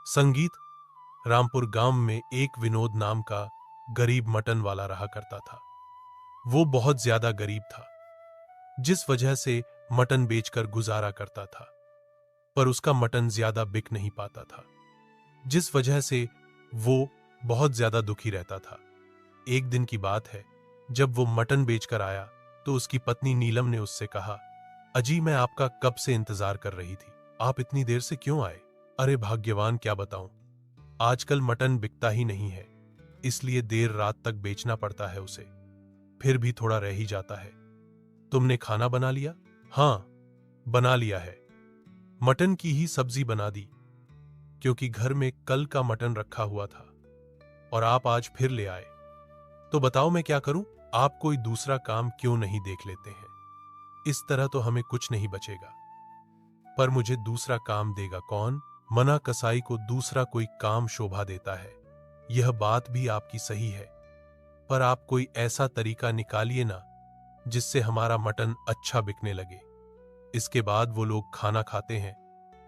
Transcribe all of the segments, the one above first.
संगीत। रामपुर गांव में एक विनोद नाम का गरीब मटन वाला रहा करता था। वो बहुत ज्यादा गरीब था, जिस वजह से मटन बेचकर गुजारा करता था, पर उसका मटन ज्यादा बिक नहीं पाता था, जिस वजह से वो बहुत ज्यादा दुखी रहता था। एक दिन की बात है, जब वो मटन बेचकर आया तो उसकी पत्नी नीलम ने उससे कहा, अजी, मैं आपका कब से इंतजार कर रही थी, आप इतनी देर से क्यों आए? अरे भाग्यवान, क्या बताऊं, आजकल मटन बिकता ही नहीं है, इसलिए देर रात तक बेचना पड़ता है उसे, फिर भी थोड़ा रह ही जाता है। तुमने खाना बना लिया? हाँ, बना लिया है। मटन की ही सब्जी बना दी, क्योंकि घर में कल का मटन रखा हुआ था और आप आज फिर ले आए। तो बताओ मैं क्या करूं? आप कोई दूसरा काम क्यों नहीं देख लेते हैं? इस तरह तो हमें कुछ नहीं बचेगा। पर मुझे दूसरा काम देगा कौन? मना कसाई को दूसरा कोई काम शोभा देता है। यह बात भी आपकी सही है, पर आप कोई ऐसा तरीका निकालिए ना जिससे हमारा मटन अच्छा बिकने लगे। इसके बाद वो लोग खाना खाते हैं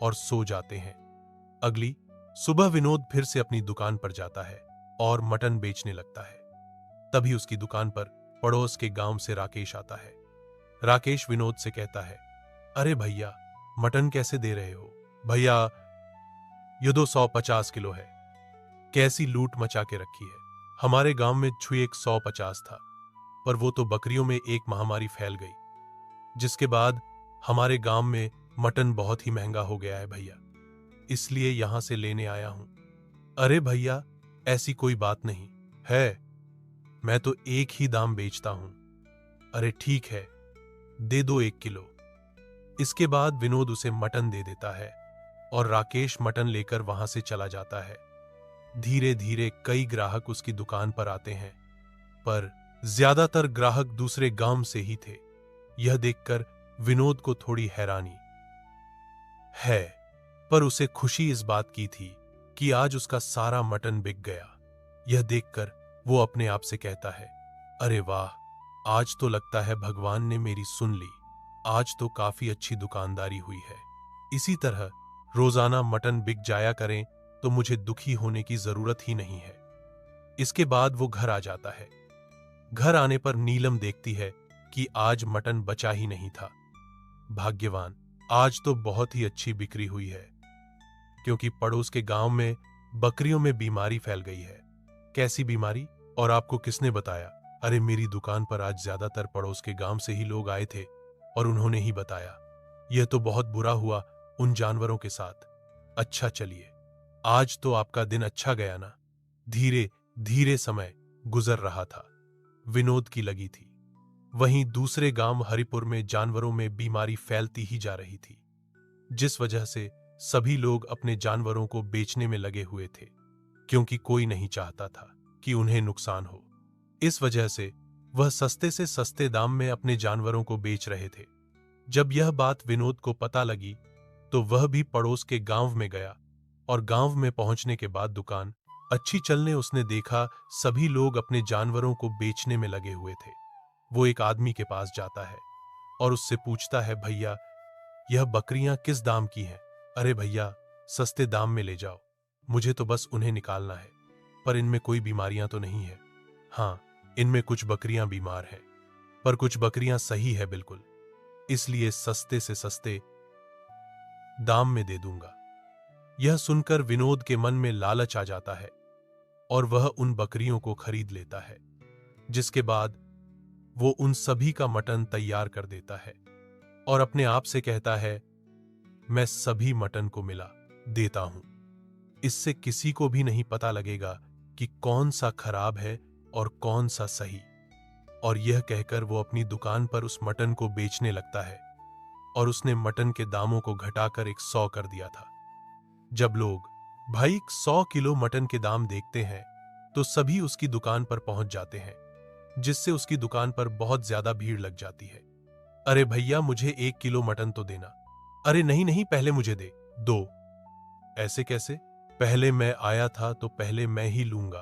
और सो जाते हैं। अगली सुबह विनोद फिर से अपनी दुकान पर जाता है और मटन बेचने लगता है। तभी उसकी दुकान पर पड़ोस के गांव से राकेश आता है। राकेश विनोद से कहता है, अरे भैया, मटन कैसे दे रहे हो? भैया, ये 250 किलो है। कैसी लूट मचा के रखी है। हमारे गांव में छुई 150 था, पर वो तो बकरियों में एक महामारी फैल गई, जिसके बाद हमारे गांव में मटन बहुत ही महंगा हो गया है भैया, इसलिए यहां से लेने आया हूं। अरे भैया, ऐसी कोई बात नहीं है, मैं तो एक ही दाम बेचता हूं। अरे ठीक है, दे दो 1 किलो। इसके बाद विनोद उसे मटन दे देता है और राकेश मटन लेकर वहां से चला जाता है। धीरे धीरे कई ग्राहक उसकी दुकान पर आते हैं, पर ज्यादातर ग्राहक दूसरे गांव से ही थे। यह देखकर विनोद को थोड़ी हैरानी है, पर उसे खुशी इस बात की थी कि आज उसका सारा मटन बिक गया। यह देखकर वो अपने आप से कहता है, अरे वाह, आज तो लगता है भगवान ने मेरी सुन ली। आज तो काफी अच्छी दुकानदारी हुई है। इसी तरह रोजाना मटन बिक जाया करें तो मुझे दुखी होने की जरूरत ही नहीं है। इसके बाद वो घर आ जाता है। घर आने पर नीलम देखती है कि आज मटन बचा ही नहीं था। भाग्यवान, आज तो बहुत ही अच्छी बिक्री हुई है, क्योंकि पड़ोस के गांव में बकरियों में बीमारी फैल गई है। कैसी बीमारी और आपको किसने बताया? अरे मेरी दुकान पर आज ज्यादातर पड़ोस के गांव से ही लोग आए थे और उन्होंने ही बताया। यह तो बहुत बुरा हुआ उन जानवरों के साथ। अच्छा चलिए, आज तो आपका दिन अच्छा गया ना। धीरे धीरे समय गुजर रहा था। विनोद की लगी थी। वहीं दूसरे गांव हरिपुर में जानवरों में बीमारी फैलती ही जा रही थी, जिस वजह से सभी लोग अपने जानवरों को बेचने में लगे हुए थे, क्योंकि कोई नहीं चाहता था कि उन्हें नुकसान हो। इस वजह से वह सस्ते से सस्ते दाम में अपने जानवरों को बेच रहे थे। जब यह बात विनोद को पता लगी तो वह भी पड़ोस के गांव में गया और गांव में पहुंचने के बाद दुकान अच्छी चलने उसने देखा सभी लोग अपने जानवरों को बेचने में लगे हुए थे। वो एक आदमी के पास जाता है और उससे पूछता है, भैया, यह बकरियां किस दाम की हैं? अरे भैया, सस्ते दाम में ले जाओ, मुझे तो बस उन्हें निकालना है, पर इनमें कोई बीमारियां तो नहीं है। हाँ, इनमें कुछ बकरियां बीमार हैं, पर कुछ बकरियां सही है बिल्कुल, इसलिए सस्ते से सस्ते दाम में दे दूंगा। यह सुनकर विनोद के मन में लालच आ जाता है और वह उन बकरियों को खरीद लेता है, जिसके बाद वो उन सभी का मटन तैयार कर देता है और अपने आप से कहता है, मैं सभी मटन को मिला देता हूं, इससे किसी को भी नहीं पता लगेगा कि कौन सा खराब है और कौन सा सही। और यह कहकर वो अपनी दुकान पर उस मटन को बेचने लगता है और उसने मटन के दामों को घटाकर 100 कर दिया था। जब लोग भाई 100 किलो मटन के दाम देखते हैं तो सभी उसकी दुकान पर पहुंच जाते हैं, जिससे उसकी दुकान पर बहुत ज्यादा भीड़ लग जाती है। अरे भैया, मुझे 1 किलो मटन तो देना। अरे नहीं नहीं, पहले मुझे दे दो। ऐसे कैसे? पहले मैं आया था तो पहले मैं ही लूंगा।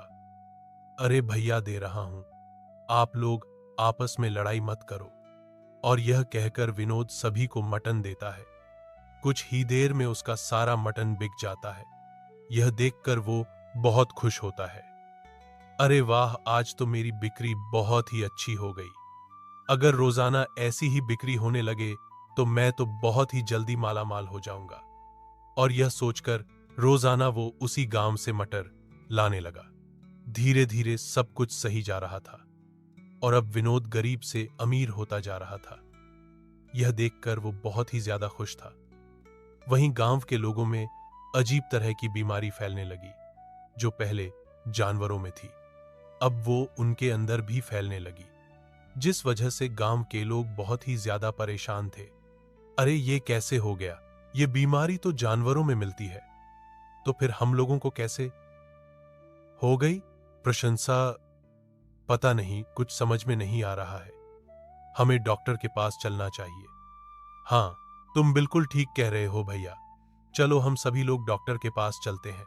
अरे भैया, दे रहा हूं, आप लोग आपस में लड़ाई मत करो। और यह कहकर विनोद सभी को मटन देता है। कुछ ही देर में उसका सारा मटन बिक जाता है। यह देखकर वो बहुत खुश होता है। अरे वाह, आज तो मेरी बिक्री बहुत ही अच्छी हो गई। अगर रोजाना ऐसी ही बिक्री होने लगे तो मैं तो बहुत ही जल्दी मालामाल हो जाऊंगा। और यह सोचकर रोजाना वो उसी गांव से मटर लाने लगा। धीरे धीरे सब कुछ सही जा रहा था और अब विनोद गरीब से अमीर होता जा रहा था। यह देखकर वो बहुत ही ज्यादा खुश था। वहीं गांव के लोगों में अजीब तरह की बीमारी फैलने लगी, जो पहले जानवरों में थी अब वो उनके अंदर भी फैलने लगी, जिस वजह से गांव के लोग बहुत ही ज्यादा परेशान थे। अरे ये कैसे हो गया? ये बीमारी तो जानवरों में मिलती है, तो फिर हम लोगों को कैसे हो गई? प्रशंसा पता नहीं, कुछ समझ में नहीं आ रहा है। हमें डॉक्टर के पास चलना चाहिए। हाँ, तुम बिल्कुल ठीक कह रहे हो भैया। चलो हम सभी लोग डॉक्टर के पास चलते हैं,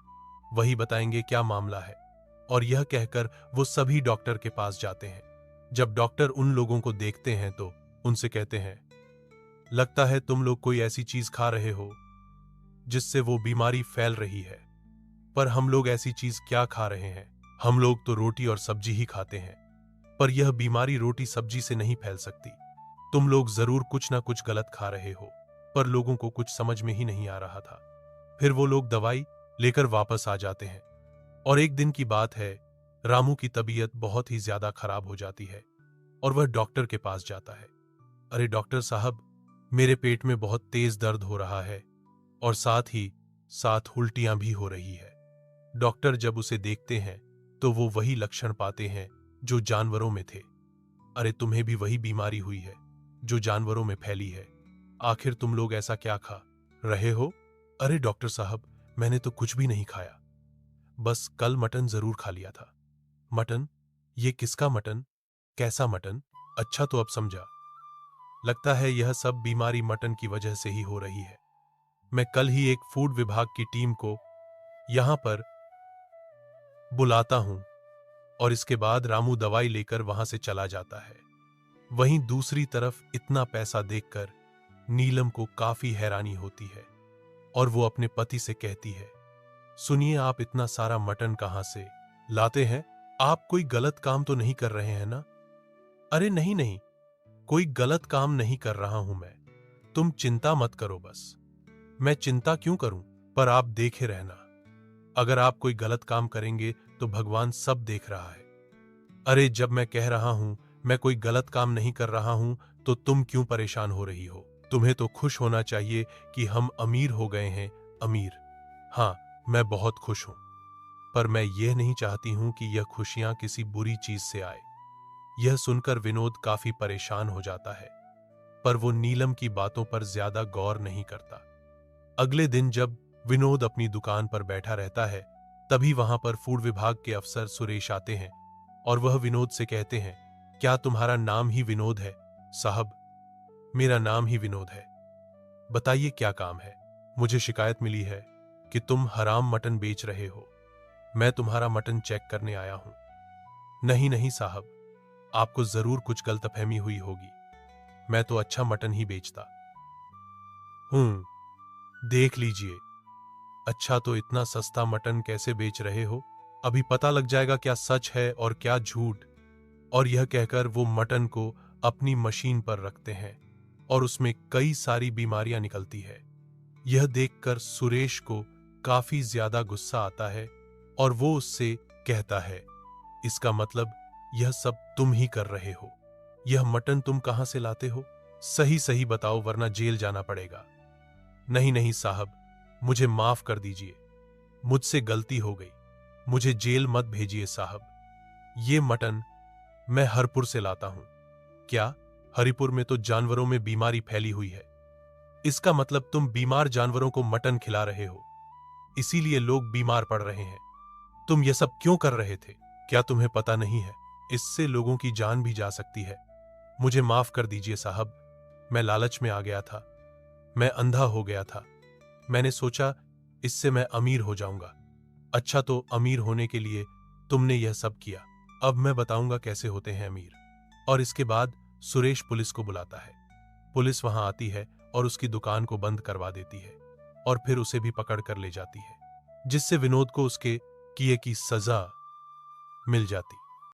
वही बताएंगे क्या मामला है। और यह कहकर वो सभी डॉक्टर के पास जाते हैं। जब डॉक्टर उन लोगों को देखते हैं तो उनसे कहते हैं, लगता है तुम लोग कोई ऐसी चीज खा रहे हो जिससे वो बीमारी फैल रही है। पर हम लोग ऐसी चीज क्या खा रहे हैं? हम लोग तो रोटी और सब्जी ही खाते हैं, पर यह बीमारी रोटी सब्जी से नहीं फैल सकती। तुम लोग जरूर कुछ ना कुछ गलत खा रहे हो। पर लोगों को कुछ समझ में ही नहीं आ रहा था। फिर वो लोग दवाई लेकर वापस आ जाते हैं और एक दिन की बात है, रामू की तबीयत बहुत ही ज्यादा खराब हो जाती है और वह डॉक्टर के पास जाता है। अरे डॉक्टर साहब, मेरे पेट में बहुत तेज दर्द हो रहा है और साथ ही साथ उल्टियां भी हो रही है। डॉक्टर जब उसे देखते हैं तो वो वही लक्षण पाते हैं जो जानवरों में थे। अरे तुम्हें भी वही बीमारी हुई है जो जानवरों में फैली है। आखिर तुम लोग ऐसा क्या खा रहे हो? अरे डॉक्टर साहब, मैंने तो कुछ भी नहीं खाया, बस कल मटन जरूर खा लिया था। मटन? ये किसका मटन? कैसा मटन? अच्छा, तो अब समझा। लगता है यह सब बीमारी मटन की वजह से ही हो रही है। मैं कल ही एक फूड विभाग की टीम को यहां पर बुलाता हूं। और इसके बाद रामू दवाई लेकर वहां से चला जाता है। वहीं दूसरी तरफ इतना पैसा देखकर नीलम को काफी हैरानी होती है और वो अपने पति से कहती है, सुनिए, आप इतना सारा मटन कहां से लाते हैं? आप कोई गलत काम तो नहीं कर रहे हैं ना? अरे नहीं नहीं, कोई गलत काम नहीं कर रहा हूं मैं। तुम चिंता मत करो बस। मैं चिंता क्यों करूं? पर आप देखे रहना, अगर आप कोई गलत काम करेंगे तो भगवान सब देख रहा है। अरे जब मैं कह रहा हूं मैं कोई गलत काम नहीं कर रहा हूं तो तुम क्यों परेशान हो रही हो? तुम्हें तो खुश होना चाहिए कि हम अमीर हो गए हैं। अमीर? हाँ, मैं बहुत खुश हूं, पर मैं यह नहीं चाहती हूं कि यह खुशियां किसी बुरी चीज से आए। यह सुनकर विनोद काफी परेशान हो जाता है, पर वो नीलम की बातों पर ज्यादा गौर नहीं करता। अगले दिन जब विनोद अपनी दुकान पर बैठा रहता है, तभी वहां पर फूड विभाग के अफसर सुरेश आते हैं और वह विनोद से कहते हैं, क्या तुम्हारा नाम ही विनोद है? साहब, मेरा नाम ही विनोद है। बताइए क्या काम है? मुझे शिकायत मिली है कि तुम हराम मटन बेच रहे हो। मैं तुम्हारा मटन चेक करने आया हूं। नहीं नहीं साहब, आपको जरूर कुछ गलतफहमी हुई होगी। मैं तो अच्छा मटन ही बेचता हूं। देख लीजिए। अच्छा, तो इतना सस्ता मटन कैसे बेच रहे हो? अभी पता लग जाएगा क्या सच है और क्या झूठ। और यह कहकर वो मटन को अपनी मशीन पर रखते हैं और उसमें कई सारी बीमारियां निकलती है। यह देखकर सुरेश को काफी ज्यादा गुस्सा आता है और वो उससे कहता है, इसका मतलब यह सब तुम ही कर रहे हो। यह मटन तुम कहां से लाते हो? सही सही बताओ, वरना जेल जाना पड़ेगा। नहीं नहीं साहब, मुझे माफ कर दीजिए, मुझसे गलती हो गई। मुझे जेल मत भेजिए साहब। ये मटन मैं हरपुर से लाता हूं। क्या? हरिपुर में तो जानवरों में बीमारी फैली हुई है। इसका मतलब तुम बीमार जानवरों को मटन खिला रहे हो, इसीलिए लोग बीमार पड़ रहे हैं। तुम ये सब क्यों कर रहे थे? क्या तुम्हें पता नहीं है, इससे लोगों की जान भी जा सकती है। मुझे माफ कर दीजिए साहब, मैं लालच में आ गया था। मैं अंधा हो गया था। मैंने सोचा इससे मैं अमीर हो जाऊंगा। अच्छा, तो अमीर होने के लिए तुमने यह सब किया। अब मैं बताऊंगा कैसे होते हैं अमीर। और इसके बाद सुरेश पुलिस को बुलाता है। पुलिस वहां आती है और उसकी दुकान को बंद करवा देती है और फिर उसे भी पकड़ कर ले जाती है। जिससे विनोद को उसके किए की सजा मिल जाती।